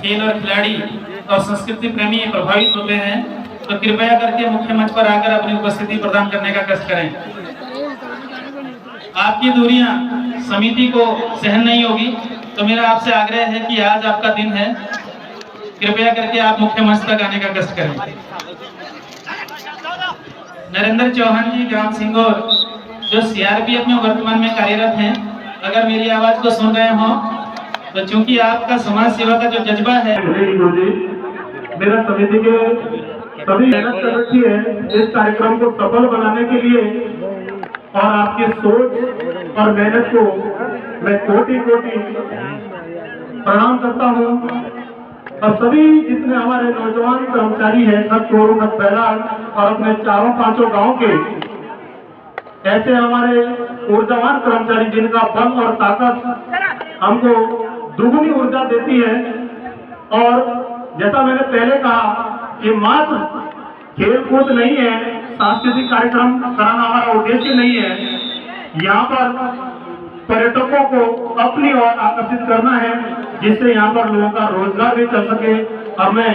खेल और खिलाड़ी और संस्कृति प्रेमी प्रभावित होते हैं तो कृपया करके मुख्य मंच पर आकर अपनी उपस्थिति प्रदान करने का कष्ट करें। आपकी दूरियां समिति को सहन नहीं होगी, तो मेरा आपसे आग्रह है कि आज आपका दिन है, कृपया करके आप मुख्य मंच तक आने का कष्ट करें। नरेंद्र चौहान जी ग्राम सिंगौर, जो सीआरपीएफ में वर्तमान में कार्यरत हैं, अगर मेरी आवाज को सुन रहे हो तो चूंकि आपका समाज सेवा का जो जज्बा है, मेरा समिति के सभी मेहनत कर रखी है इस कार्यक्रम को सफल बनाने के लिए, और आपकी सोच और मेहनत को मैं कोटि कोटि प्रणाम करता हूँ। और सभी जितने हमारे नौजवान कर्मचारी हैं, सब चोरों का बैराग और अपने चारों पांचों गांव के ऐसे हमारे ऊर्जावान कर्मचारी जिनका बल और ताकत हमको दुगुनी ऊर्जा देती है। और जैसा मैंने पहले कहा कि मात्र खेल कूद नहीं है, सांस्कृतिक कार्यक्रम कराना हमारा उद्देश्य नहीं है। यहाँ पर पर्यटकों को अपनी ओर आकर्षित करना है, जिससे यहाँ पर लोगों का रोजगार भी चल सके। और मैं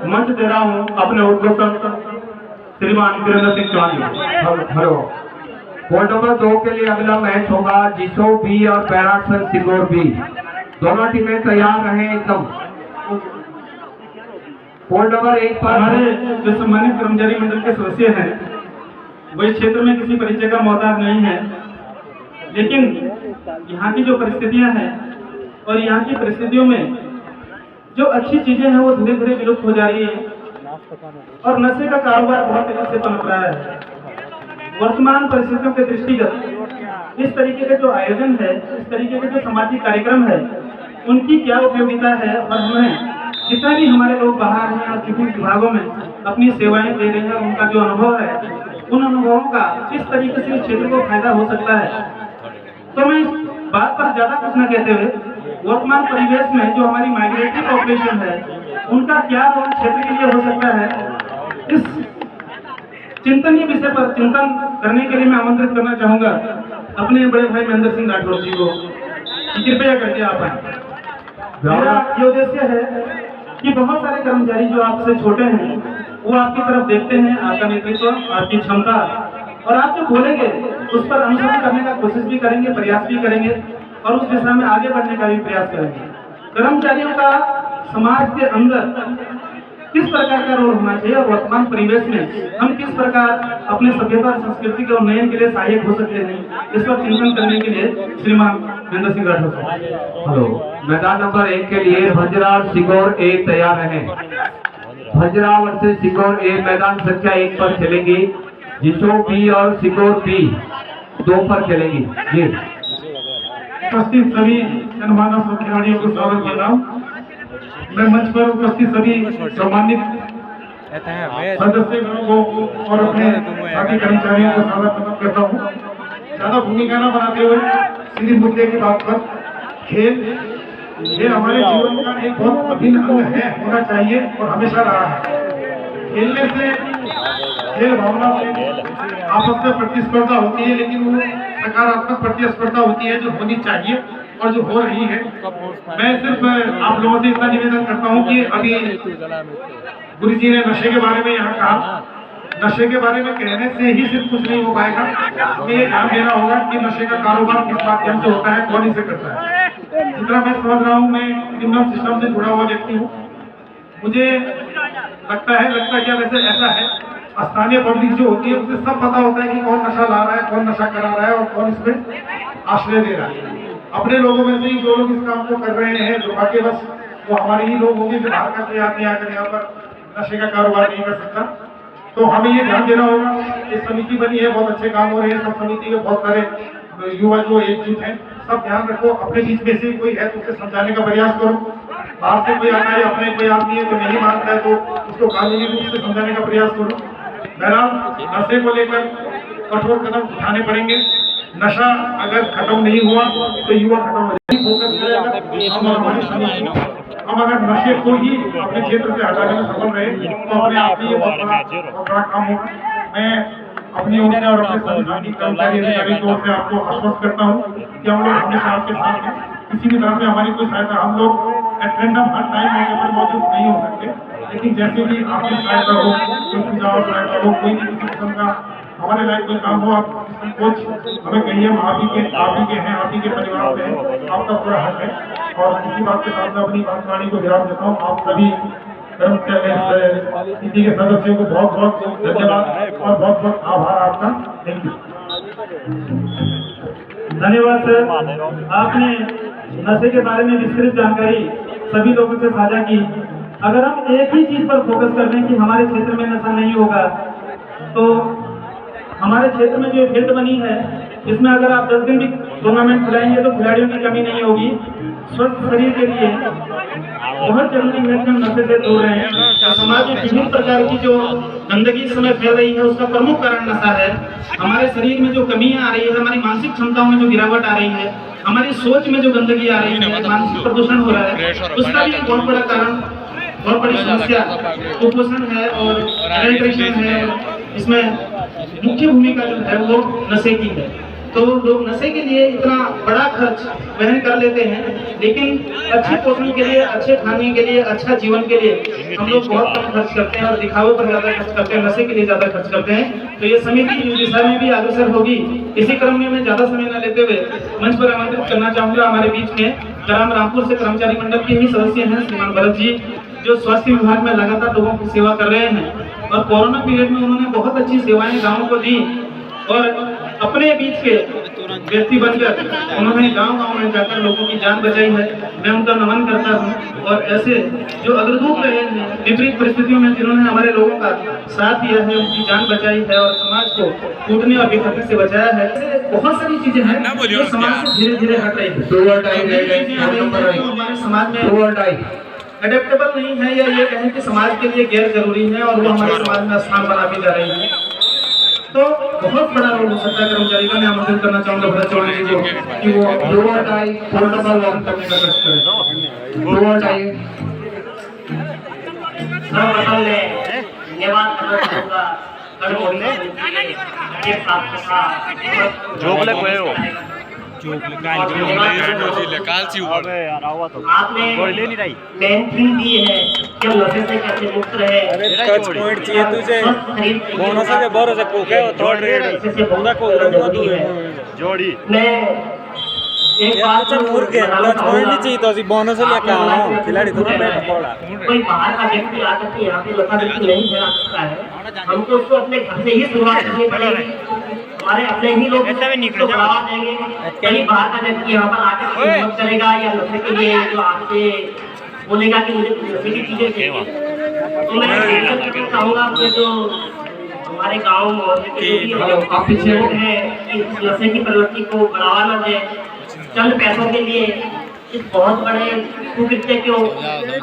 मंच दे रहा हूँ अपने उद्घोषक श्रीमान Virendra Singh Chauhan. Hello, board number 2 के लिए अगला मैच होगा जिसो बी और बैराग सिंगौर बी। दोनों टीमें तैयार रहे एकदम। बोर्ड नंबर 1 पर हमारे जो सम्मानित कर्मचारी मंडल के सदस्य हैं, वही क्षेत्र में किसी परिचय का मोहताज नहीं है, लेकिन यहाँ की जो परिस्थितियां हैं और यहाँ की परिस्थितियों में जो अच्छी चीजें हैं वो धीरे धीरे विलुप्त हो जा रही है और नशे का कारोबार बहुत तेजी से पनप रहा है। वर्तमान परिस्थितियों के दृष्टिगत इस तरीके के जो आयोजन है, इस तरीके के जो सामाजिक कार्यक्रम है, उनकी क्या उपयोगिता है और हमें जितना भी हमारे लोग बाहर हैं और विभिन्न विभागों में अपनी सेवाएं दे रहे हैं, उनका जो अनुभव है, उन अनुभवों का किस तरीके से क्षेत्र को फायदा हो सकता है। तो मैं इस बात पर ज्यादा कुछ न कहते हुए वर्तमान परिवेश में जो हमारी माइग्रेटरी पॉपुलेशन है, उनका क्या रोल क्षेत्र के लिए हो सकता है, इस चिंतनीय विषय पर चिंतन करने के लिए मैं आमंत्रित करना चाहूंगा अपने बड़े भाई महेंद्र सिंह राठौर जी को, कृपया करके आप आए। मेरा ये उद्देश्य है कि बहुत सारे कर्मचारी जो आपसे छोटे हैं वो आपकी तरफ देखते हैं, आपका नेतृत्व, आपकी क्षमता, और आप जो बोलेंगे उस पर अनुसरण करने का कोशिश भी करेंगे, प्रयास भी करेंगे और उस दिशा में आगे बढ़ने का भी प्रयास करेंगे। कर्मचारियों का समाज के अंदर किस प्रकार का रोल होना चाहिए और वर्तमान परिवेश में हम किस प्रकार अपने सभ्यता और संस्कृति के उन्नयन के लिए सहायक हो सकते हैं, इस पर चिंतन करने के लिए श्रीमान महेंद्र सिंह राठौर। हेलो, मैदान नंबर 1 के लिए भजरा सिंगौर ए तैयार रहे। भजरा वर्सेस सिंगौर ए मैदान संख्या 1 पर खेलेंगी। जिसो बी और सिंगौर बी 2 पर खेलेंगी। जी, उपस्थित सभी जनमानस खिलाड़ियों को स्वागत कर रहा हूँ। मैं मंच पर उपस्थित सभी सम्मानित सदस्यों को और अपने साथी कर्मचारियों को स्वागत करता हूँ। ज्यादा भूमिका न बनाते हुए सीधी मुद्दे की बात पर, खेल हमारे जीवन का एक बहुत अभिन्न अंग है, होना चाहिए और हमेशा रहा है। खेलने से, खेल भावना से आपस में प्रतिस्पर्धा होती है, लेकिन वो सकारात्मक प्रतिस्पर्धा होती है जो होनी चाहिए और जो हो रही है। मैं सिर्फ आप लोगों से इतना निवेदन करता हूँ कि अभी गुरु जी ने नशे के बारे में यहाँ कहा, नशे के बारे में कहने से ही सिर्फ कुछ नहीं हो पाएगा। हमें ये ध्यान देना होगा कि नशे का कारोबार किस माध्यम से होता है, कौन इसे करता है। जितना मैं समझ रहा हूँ, मैं क्रिमिनल सिस्टम से जुड़ा हुआ व्यक्ति हूँ, मुझे लगता क्या वैसे ऐसा है, स्थानीय पब्लिक जो होती है उसे सब पता होता है कि कौन नशा ला रहा है, कौन नशा करा रहा है और कौन इसमें आश्रय दे रहा है। अपने लोगों में से ही जो लोग इस काम को कर रहे हैं, दुर्भाग्यवश वो हमारे ही लोग होंगे जो बाहर का कोई आदमी आकर यहाँ पर नशे का कारोबार नहीं कर सकता। तो हमें ये ध्यान देना होगा। ये समिति बनी है, बहुत अच्छे काम हो रहे हैं, सब समिति के बहुत सारे युवा जो एकजुट हैं, सब ध्यान रखो। अपने बीच में से कोई है तो उसे समझाने का प्रयास करो। बाहर से कोई आता है, अपने कोई आदमी है तो नहीं मानता है तो उसको कानूनी रूप से समझाने का प्रयास करो। बहरहाल नशे को लेकर कठोर कदम उठाने पड़ेंगे। नशा अगर खत्म नहीं हुआ तो युवा खत्म हो जाएगा। फोकस करेगा हम और हमारी समिति, हम अगर नशे को ही अपने क्षेत्र से हटाने में सफल रहे तो अपने आप ही ये बहुत बड़ा काम होगा। मैं अपनी ओर से और अपने सभी कर्मचारी अधिकारी की ओर से आपको आश्वस्त करता हूँ कि हम लोग हमेशा आपके साथ हैं। किसी भी तरह से हमारी कोई सहायता, हम लोग एट रैंडम हर टाइम मौके पर मौजूद नहीं हो सकते, लेकिन जैसे भी आपकी सहायता हो, कोई सुझाव सहायता हो, कोई भी किसी किस्म का हमारे लायक कोई काम हो, आप कुछ हमें कहिए। हम आप ही के हैं, आप ही के परिवार से हैं, आपका पूरा हक है। और इसी बात के साथ मैं अपनी बात वाणी को विराम देता हूँ। आप सभी कर्मचारी समिति के सदस्यों को बहुत बहुत धन्यवाद और बहुत बहुत आभार आपका। Thank you. धन्यवाद सर, आपने नशे के बारे में विस्तृत जानकारी सभी लोगों से साझा की। अगर हम एक ही चीज पर फोकस कर दें कि हमारे क्षेत्र में नशा नहीं होगा, तो हमारे क्षेत्र में जो फील्ड बनी है इसमें अगर आप 10 दिन भी टूर्नामेंट खिलाएंगे तो खिलाड़ियों की कमी नहीं होगी। स्वस्थ शरीर के लिए बहुत जरूरी है कि हम नशे से दूर रहें। समाज में विभिन्न प्रकार की जो गंदगी इस समय फैल रही है उसका प्रमुख कारण नशा है। हमारे शरीर में जो कमियां आ रही है, हमारी मानसिक क्षमताओं में जो गिरावट आ रही है, हमारी सोच में जो गंदगी आ रही है, मानसिक प्रदूषण हो रहा है, उसका भी एक बहुत बड़ा कारण, बहुत बड़ी समस्या कुपोषण है और डिहाइड्रेशन है। इसमें मुख्य भूमिका जो है वो नशे की है। तो लोग नशे के लिए इतना बड़ा खर्च वहन कर लेते हैं, लेकिन अच्छे पोषण के लिए, अच्छे खाने के लिए, अच्छा जीवन के लिए हम लोग बहुत कम खर्च करते हैं और दिखावे पर ज्यादा खर्च करते हैं, नशे के लिए ज्यादा खर्च करते हैं। तो ये समिति इस दिशा में भी अग्रसर होगी। इसी क्रम में मैं ज्यादा समय न लेते हुए मंच पर आमंत्रित करना चाहूंगा हमारे बीच में ग्राम रामपुर से कर्मचारी मंडल के ही सदस्य हैं श्रीमान भरत जी, जो स्वास्थ्य विभाग में लगातार लोगों की सेवा कर रहे हैं और कोरोना पीरियड में उन्होंने बहुत अच्छी सेवाएं गाँव को दी और अपने बीच के व्यक्ति बनकर उन्होंने गांव-गांव में जाकर लोगों की जान बचाई है। मैं उनका नमन करता हूं। और ऐसे जो अग्रदूत रहे हैं विपरीत परिस्थितियों में, जिन्होंने हमारे लोगों का साथ दिया है, उनकी जान बचाई है और समाज को टूटने और विखरने से बचाया है। ऐसे बहुत सारी चीजें हैं जो समाज से धीरे-धीरे हट रही है। हमारे समाज में एडेप्टेबल नहीं है, या ये कहें कि समाज के लिए गैर जरूरी है और वो हमारे समाज में स्थान बना भी जा रही है। तो बहुत बड़ा रोल हो सकता है कर्मचारी का। मैं आमंत्रित करना चाहूंगा भरत चौहान जी को कि वो आपने मेन थिंग दी है कि नशे से कैसे मुक्त रहे। टच पॉइंट चाहिए तुझे बोनस के बारे से कोके थर्ड रेड पूरा को जोड़ी मैं एक बात चल मुर के टच पॉइंट नहीं चाहिए तो जी बोनस लेके आओ खिलाड़ी तो बैठ पड़ा। कोई बाहर का व्यक्ति आकर के यहाँ पे नशा बिल्कुल नहीं फैला सकता है। हमको उसको अपने घर से ही शुरुआत करनी पड़ेगी। हमारे अपने ही लोग उसको बढ़ावा देंगे। कहीं बाहर का व्यक्ति यहाँ पर आकर हिम्मत करेगा या नशे के लिए जो आपसे बोलेगा कि मुझे नशे की चीजें चाहिए, तो मैं चाहूँगा अपने जो हमारे गाँव मोहल्ले के लोग हैं कि नशे की प्रवृत्ति को बढ़ावा न दें। चंद पैसों के लिए इस बहुत बड़े कुकृत्य को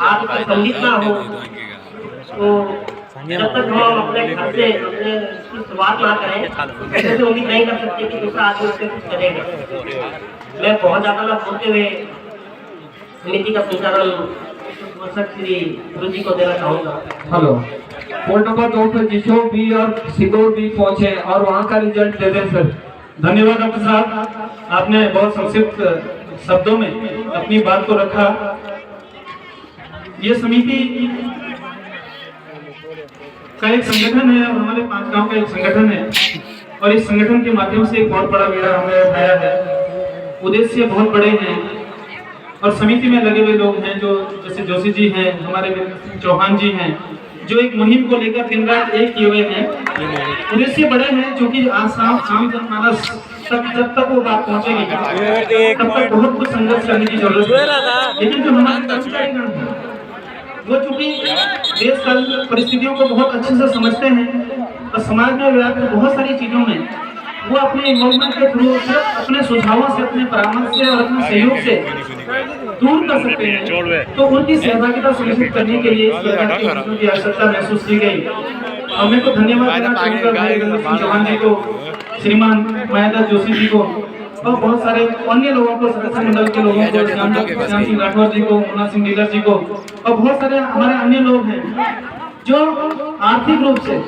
आप सम्मिलित ना हो, तो जब तक हम अपने घर से अपने शुरुआत ना करें, ऐसे से उम्मीद नहीं कर सकते कि दूसरा आदमी उससे कुछ करेगा। मैं बहुत ज्यादा ना बोलते हुए समिति का संचालन श्री गुरु जी को देना चाहूँगा। हेलो, पोल नंबर 2 पर जिशो बी और सिगोर बी पहुंचे और वहां का रिजल्ट दे दें सर। धन्यवाद डॉक्टर साहब, आपने बहुत संक्षिप्त शब्दों में अपनी बात को रखा। ये समिति का एक संगठन है और हमारे 5 गांव का एक संगठन है और इस संगठन के माध्यम से एक बहुत बड़ा बेड़ा हमने उठाया है। उद्देश्य बहुत बड़े हैं और समिति में लगे हुए लोग हैं, जो जैसे जोशी जी हैं, हमारे चौहान जी हैं, जो एक मुहिम को लेकर दिन रात एक किए हुए हैं। उद्देश्य बड़े हैं, क्योंकि आम जनमानस तक जब तक वो बात पहुंचेगी तब तक बहुत कुछ संघर्ष करने की जरूरत है। लेकिन जो हमारे कर्मचारीगण हैं वो चूंकि देश काल परिस्थितियों को बहुत अच्छे से समझते हैं और समाज में व्याप्त बहुत सारी चीजों में वो अपने इन्वॉल्वमेंट के थ्रू सिर्फ अपने सुझावों से, अपने परामर्श से और अपने सहयोग से दूर कर सकते हैं। तो उनकी सहभागिता सुनिश्चित करने के लिए इस प्रकार की योजनाओं की आवश्यकता महसूस की गई। और मैं तो धन्यवाद देना चाहूँगा भाई गंगा सिंह चौहान जी को, श्रीमान मायादास जोशी जी को और बहुत सारे अन्य लोगों को, सदस्य मंडल के लोगों को, श्याम सिंह राठौर जी को, मुन्ना सिंह डीलर जी को और बहुत सारे हमारे अन्य लोग हैं जो आर्थिक रूप से,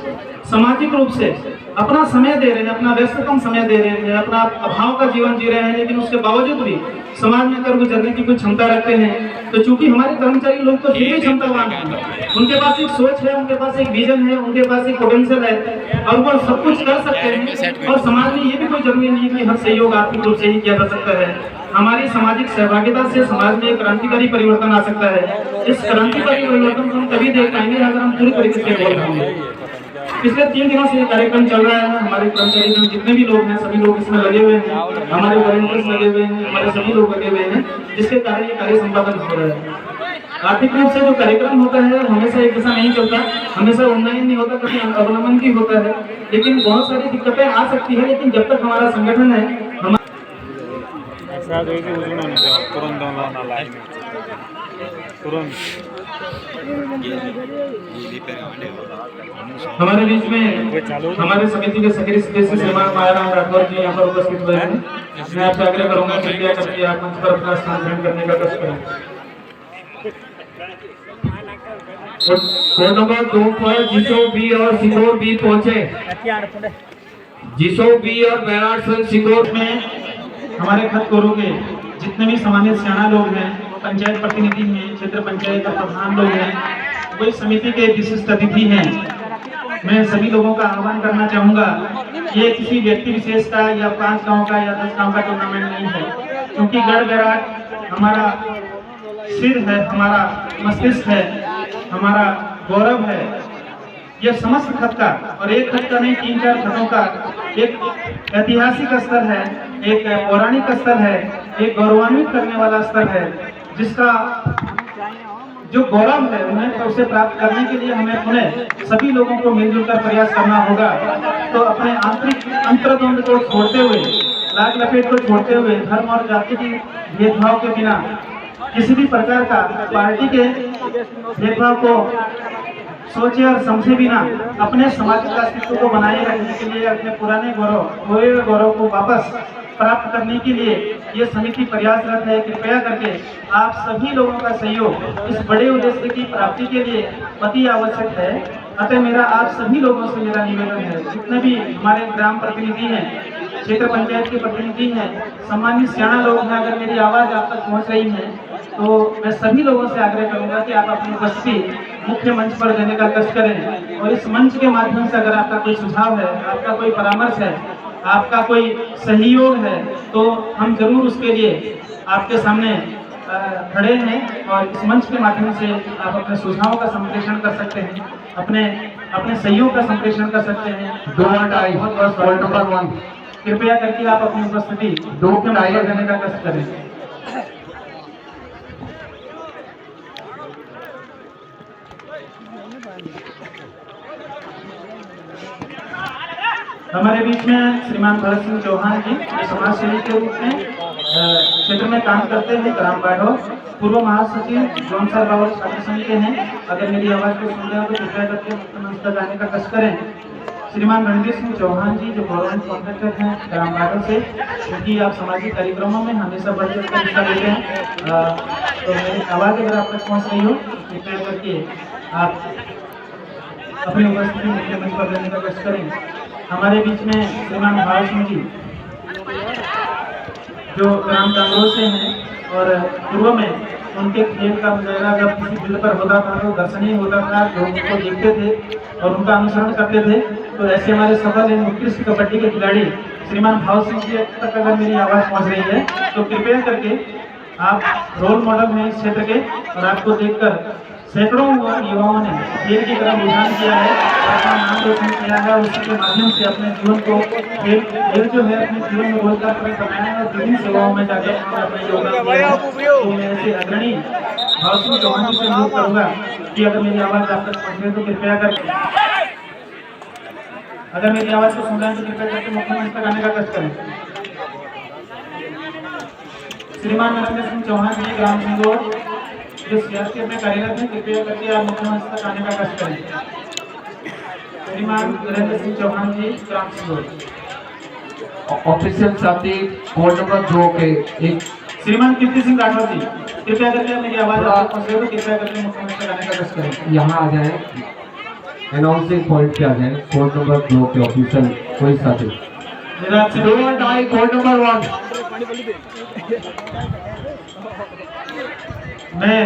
सामाजिक रूप से अपना समय दे रहे हैं, अपना व्यस्ततम समय दे रहे हैं, अपना अभाव का जीवन जी रहे हैं, लेकिन उसके बावजूद भी समाज में कर गुजरने की कुछ क्षमता रखते हैं। तो चूंकि हमारे कर्मचारी लोग तो फिर भी क्षमतावान हैं, उनके पास एक सोच है, उनके पास एक विजन है, उनके पास एक पोटेंशियल है और वो सब कुछ कर सकते हैं। और समाज में ये भी कोई जरूरी नहीं है कि हर सहयोग आर्थिक रूप से ही किया जा सकता है। हमारी सामाजिक सहभागिता से समाज में एक क्रांतिकारी परिवर्तन आ सकता है। इस क्रांतिकारी परिवर्तन को हम तभी देख पाएंगे अगर हम पूरी तरीके से बोल पाएंगे। पिछले 3 दिनों से ये कार्यक्रम चल रहा है। हमारे कर्मचारी जितने भी लोग हैं, सभी लोग इसमें लगे हुए हैं, हमारे वॉलंटियर्स लगे हुए हैं, हमारे सभी लोग लगे हुए हैं, जिसके कारण ये कार्य संपादन हो रहा है। आर्थिक रूप से जो कार्यक्रम होता है हमेशा एक जैसा नहीं चलता, हमेशा ऑनलाइन नहीं होता, कभी अवलंबन भी होता है, लेकिन बहुत सारी दिक्कतें आ सकती है। लेकिन जब तक हमारा संगठन है, हमारे बीच में हमारे समिति के सक्रिय सदस्य श्रीमान मायाराम राठौर जी यहाँ पर उपस्थित हुए हैं। मैं आपसे आग्रह करूंगा कृपया करके आप मंच पर अपना स्थान ग्रहण करने का कष्ट करें। कोड नंबर 2 पर जिसो बी और सिंगोर बी पहुंचे। जिसो बी और बैराट सिंह सिंगोर में हमारे खत कोरों के जितने भी सम्मानित सियाना लोग हैं, पंचायत प्रतिनिधि हैं, क्षेत्र पंचायत का प्रधान लोग हैं, वही समिति के विशिष्ट अतिथि हैं। मैं सभी लोगों का आह्वान करना चाहूँगा, ये किसी व्यक्ति विशेष का या 5 गांव का या 10 गांव का टूर्नामेंट नहीं है, क्योंकि गढ़ बैराट हमारा सिर है, हमारा मस्तिष्क है, हमारा गौरव है। यह समस्त खत का, और एक खत का नहीं 3-4 खतों का एक ऐतिहासिक स्तर है, एक पौराणिक स्तर है, एक गौरवान्वित करने वाला स्तर है, जिसका जो गौरव है उन्हें तो उसे प्राप्त करने के लिए हमें पुनः सभी लोगों को मिलजुल कर प्रयास करना होगा। तो अपने आंतरिक अंतर्द्वंद को छोड़ते हुए, लाग लपेट को छोड़ते हुए, धर्म और जाति की भेदभाव के बिना, किसी भी प्रकार का पार्टी के भेदभाव को सोचे और समझे बिना अपने सामाजिक अस्तित्व को बनाए रखने के लिए, अपने पुराने गौरव को वापस प्राप्त करने के लिए ये समिति प्रयासरत है। कृपया करके आप सभी लोगों का सहयोग इस बड़े उद्देश्य की प्राप्ति के लिए अति आवश्यक है। अतः मेरा आप सभी लोगों से मेरा निवेदन है, जितने भी हमारे ग्राम प्रतिनिधि हैं, क्षेत्र पंचायत के प्रतिनिधि हैं, सम्मानित सियाना लोग हैं, अगर मेरी आवाज़ आप तक पहुँच रही है तो मैं सभी लोगों से आग्रह करूंगा कि आप अपनी उपस्थिति मुख्य मंच पर देने का कष्ट करें। और इस मंच के माध्यम से अगर आपका कोई सुझाव है, आपका कोई परामर्श है, आपका कोई सहयोग है, तो हम जरूर उसके लिए आपके सामने खड़े हैं। और इस मंच के माध्यम से आप अपने सुझावों का संप्रेषण कर सकते हैं, अपने सहयोग का संप्रेषण कर सकते हैं। कोड नंबर 1 कृपया करके आप अपनी उपस्थिति मुख्य मंच पर देने का कष्ट करें। हमारे बीच में श्रीमान भरत सिंह चौहान जी, जो समाज सेवी के रूप में क्षेत्र में काम करते हैं, ग्राम बाढ़ो, पूर्व महासचिव जोनसर बाबा छात्र संघ के हैं। अगर मेरी आवाज़ को सुन रहे हो तो कृपया करके मुख्य मंच पर जाने का कष्ट करें। श्रीमान रणवीर सिंह चौहान जी, जो गवर्नमेंट कॉन्ट्रैक्टर हैं ग्राम बाढ़ो से, क्योंकि आप सामाजिक कार्यक्रमों में हमेशा बढ़ चढ़ कर हिस्सा लेते हैं, तो मेरी आवाज़ अगर आप तक पहुँच रही हो तो कृपया करके आप अपनी उपस्थिति मुख्य मंच पर देने का कष्ट करें। हमारे बीच में श्रीमान भाव सिंह जी, जो ग्राम कांगड़ो से हैं, और पूर्व में उनके खेल का मुजाहरा जब किसी फील्ड पर होता था तो दर्शनीय होता था, लोग उनको देखते थे और उनका अनुसरण करते थे। तो ऐसे हमारे सफल एवं उत्कृष्ट कबड्डी के खिलाड़ी श्रीमान भाव सिंह जी तक अगर मेरी आवाज़ पहुँच रही है तो कृपया करके आप रोल मॉडल हैं इस क्षेत्र के, और आपको देखकर सैकड़ों युवाओं ने खेल की तरफ रुझान किया है, अपना नाम रोशन किया है, और उसके माध्यम से अपने जीवन को खेल जो है अपने जीवन में रोजगार पर बनाया है और विभिन्न सेवाओं में जाकर अपने योगदान दिया है। तो मैं ऐसे अग्रणी भाव सिंह चौहान जी से अनुरोध करूँगा कि अगर मेरी आवाज़ आप तक पहुँचे तो कृपया करके, अगर मेरी आवाज़ को सुन रहे हैं तो कृपया करके मुख्य मंच तक आने का कष्ट करें। श्रीमान नरेंद्र सिंह चौहान जी, ग्राम सिंगोर, जो सियासी में कार्यरत हैं, कृपया करके आप मुख्य मंच तक आने का कष्ट करें। श्रीमान नरेंद्र सिंह चौहान जी, ग्राम सिंगोर। ऑफिशियल साथी कोड नंबर 2 के एक श्रीमान कीर्ति सिंह राठौर जी, कृपया करके मेरी आवाज़ आप तक पहुँचे तो कृपया करके मुख्य मंच तक आने का कष्ट करें। यहाँ आ जाए। अनाउंसिंग पॉइंट पे आ जाए। कोर्ट नंबर 2 के ऑफिशियल कोई साथी मेरा आपसे दो और डाई कोर्ट नंबर 1। मैं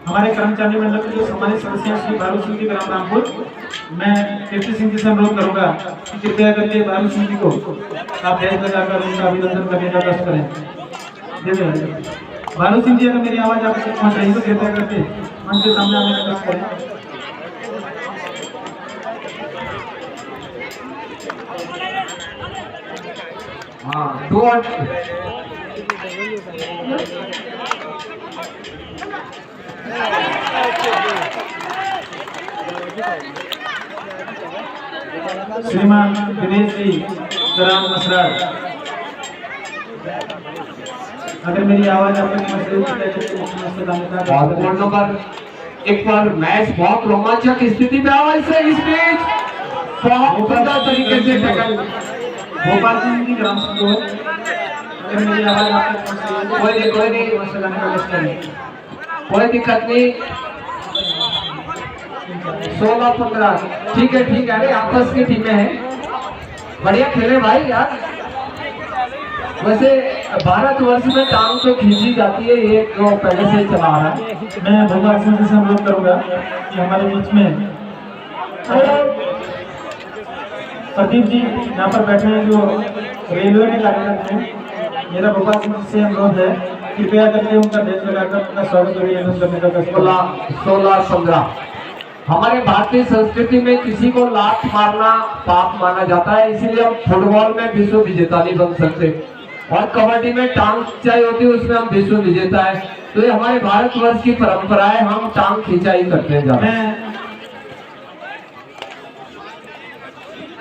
हमारे कर्मचारी मंडल के जो सम्मानित सदस्य हैं श्री भालू सिंह जी ग्राम रामपुर, मैं कीर्ति सिंह जी से अनुरोध करूंगा कि कृपया करके भालू सिंह जी को आप भेज लगाकर उनका अभिनंदन करने का कष्ट करें। धन्यवाद। भालू सिंह जी, अगर मेरी आवाज आप तक पहुंच रही है तो कृपया करके मंच के सामने आने का कष्ट करें। हाँ, 2 और श्रीमान दिनेश जी ग्राम मसराज, अगर मेरी आवाज आप तक पहुंच रही है तो और कोर्ट नंबर 1 पर मैच बहुत रोमांचक स्थिति में आवा इस बीच बहुत सुंदर तरीके से टैकल। भोपाल सिंह जी ग्राम सिंह, अगर मेरी आवाज आप तक पहुंच रही है कोई नहीं तो लगाने का कष्ट करें। कोई दिक्कत नहीं। 16-15 ठीक है अरे आपस की टीमें हैं, बढ़िया खेले भाई यार। वैसे भारतवर्ष में टांग तो खींची जाती है, ये जो पहले से चला आ रहा है। मैं भोपाल सिंह जी से अनुरोध करूंगा कि हमारे बीच में प्रदीप जी यहाँ पर बैठे हैं जो रेलवे में कार्यरत हैं। मेरा भोपाल सिंह जी से अनुरोध है कृपया करके उनका ढेर लगाकर उनका स्वागत अभिनंदन करने का कष्ट करें। 16-15 हमारे भारतीय संस्कृति में किसी को लात मारना पाप माना जाता है, इसीलिए हम फुटबॉल में विश्व विजेता नहीं बन सकते और कबड्डी में टांग खिंचाई होती है, उसमें हम विश्व विजेता है। तो ये हमारे भारतवर्ष की परंपरा है, हम टांग खिंचाई करते हैं ज्यादा,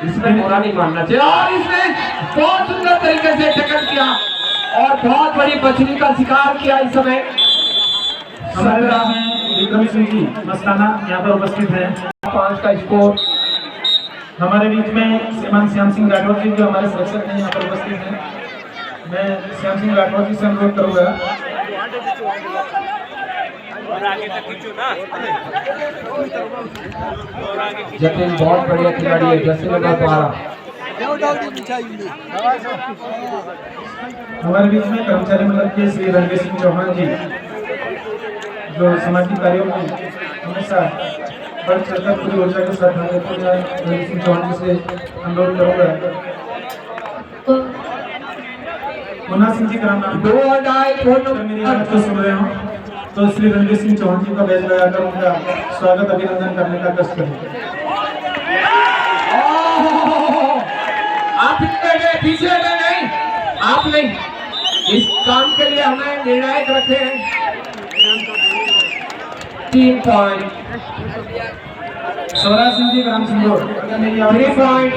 इसमें बुरा नहीं मानना चाहिए। और इसमें बहुत सुंदर तरीके से टैकल किया और बहुत बड़ी बछड़ी का शिकार किया। इस समय हमारे नाम है विक्रम सिंह जी मस्ताना यहाँ पर उपस्थित हैं। 5 का स्कोर। हमारे बीच में श्रीमान श्याम सिंह राठौर जी जो हमारे संरक्षक हैं यहाँ पर उपस्थित हैं। मैं श्याम सिंह राठौर जी से अनुरोध करूंगा जतिन बहुत बढ़िया खिलाड़ी है, जैसे लगा 12। हमारे बीच में कर्मचारी मंडल के श्री रणवीर सिंह चौहान जी जो सामाजिक कार्यों में हमेशा बढ़ चढ़कर पूरी ऊर्जा के साथ भाग लेते हैं। रणवीर सिंह चौहान जी से अनुरोध करूंगा मुन्ना सिंह जी का नाम 2 और डाई मेरी आवाज को सुन रहे हो तो श्री रणवीर सिंह चौहान जी का बैच लगाकर उनका स्वागत अभिनंदन करने का कष्ट करें। आप पीछे नहीं, आप नहीं, इस काम के लिए हमें निर्णायक रखे हैं। 3 पॉइंट। स्वराज सिंह जी ग्राम सिंगौर, अगर मेरी आवाज 3 पॉइंट।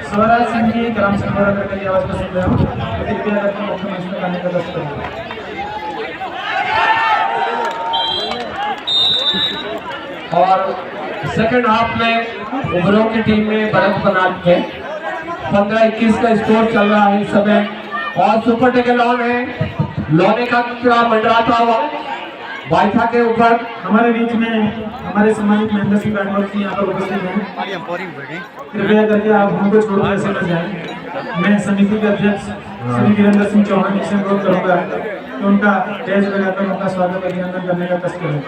स्वराज सिंह जी ग्राम सिंगौर, अगर मेरी आवाज को सुन रहे हो तो कृपया करके मुख्य मंच में आने का कष्ट करें। और सेकंड हाफ में उभरों की टीम ने बढ़त बना ली है। 15-21 का स्कोर चल रहा है इस समय और सुपर टेकल ऑन है। लोने का टुकड़ा मंडराता हुआ वाइथा के ऊपर। हमारे बीच में हमारे सम्मानित महेंद्र सिंह राठौर जी यहाँ पर उपस्थित हैं। कृपया करके आप हमको छोड़कर ऐसे न जाएं। मैं समिति के अध्यक्ष श्री वीरेंद्र सिंह चौहान जी से अनुरोध करूंगा कि उनका बैच लगाकर उनका स्वागत अभिनंदन करने का कष्ट करें।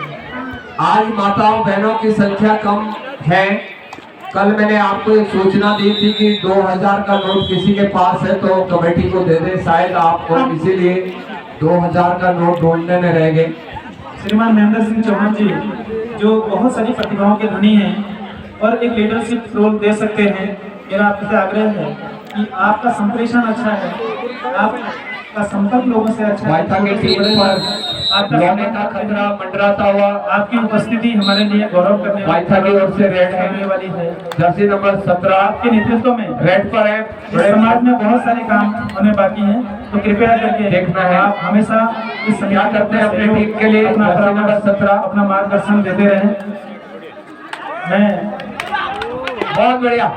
आज माताओं बहनों की संख्या कम है। कल मैंने आपको एक सूचना दी थी कि 2000 का नोट किसी के पास है तो कमेटी को दे दे, शायद आपको इसीलिए 2000 का नोट ढूंढने में रह गए। श्रीमान महेंद्र सिंह चौहान जी जो बहुत सारी प्रतिभाओं के धनी हैं और एक लीडरशिप रोल दे सकते हैं। मेरा आपसे आग्रह है कि आपका संप्रेषण अच्छा है, आपका संपर्क लोगों से अच्छा है। वाइथा की टीम पर लोने का खतरा मंडराता हुआ। आपकी उपस्थिति हमारे लिए गौरव करने वाइथा की ओर से रेड है वाली है। जर्सी नंबर 17 आपके नेतृत्व में रेड पर है। इस समाज में बहुत सारे काम होने बाकी हैं तो कृपया करके देखना है आप हमेशा इस क्या करते हैं अपनी टीम के लिए। अपना जर्सी नंबर 17 अपना मार्गदर्शन देते रहें। मैं बहुत बढ़िया।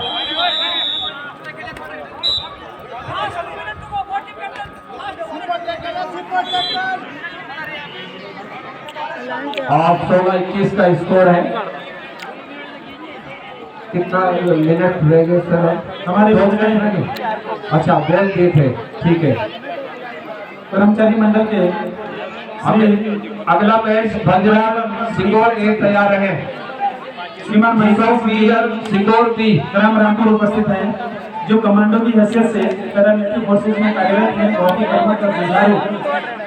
और 16-21 का स्कोर है। कितना मिनट रह गए सर? हमारे 2 मिनट मिनट रह गए। अच्छा, बोल दिए थे, ठीक है। कर्मचारी मंडल के अगला मैच भजराल सिंगोर ए तैयार रहे। श्रीमान महेश्वर सिंगोर बी ग्राम रामपुर उपस्थित हैं, जो कमांडो की हैसियत से पैरामिलिट्री फोर्सेज में कार्यरत हैं, बहुत ही कर्मठ और जुझारू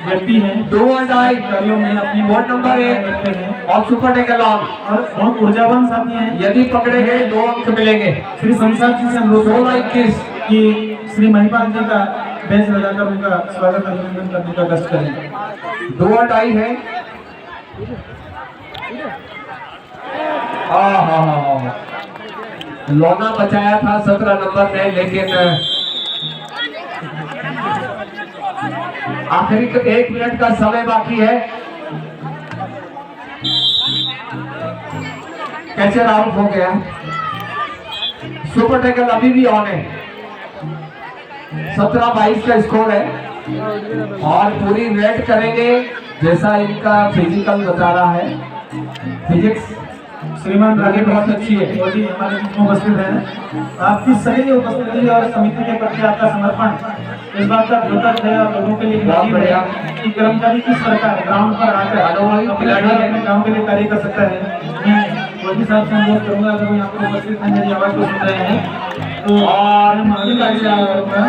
व्यक्ति हैं। 2 और 2.5 कार्यों में अपनी वार्ड नंबर 1 रखते हैं और सुपर टेकलॉन। और बहुत ऊर्जावान साथी हैं। यदि पकड़े गए 2 अंक मिलेंगे। श्री संसार जी से अनुरोध 16-21 कि श्री महिपाल जी का बेंच लगाकर उनका स्वागत अभिनंदन करने का कष्ट करें। 2 और 2.5 है। हाँ, लौना बचाया था 17 नंबर में, लेकिन आखिरी 1 मिनट का समय बाकी है। कैचर आउट हो गया। सुपर टैकल अभी भी ऑन है। 17-22 का स्कोर है और पूरी रेड करेंगे जैसा इनका फिजिकल बता रहा है। फिजिक्स श्रीमान आगे बहुत अच्छी है। मोदी हमारे बीच में उपस्थित हैं। आपकी सही उपस्थिति और समिति के प्रति आपका समर्पण इस बात का द्योतक है और लोगों के लिए बहुत बढ़िया। कि कर्मचारी किस प्रकार ग्राउंड पर आकर अपने गाँव के लिए कार्य कर सकता है। मैं मोदी साहब से अनुरोध करूंगा, अगर कोई आपको उपस्थित हैं, मेरी आवाज को सुन रहे हैं तो और मैं आगे कार्य करूंगा।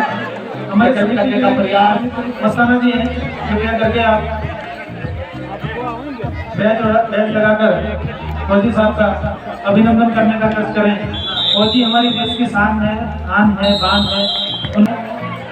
हमारे सभी करने का प्रयास मस्ताना जी हैं, कृपया करके आप बैच लगाकर फौजी साहब का अभिनंदन करने का कष्ट करें। फौजी हमारी देश की शान है, आन है, बान है।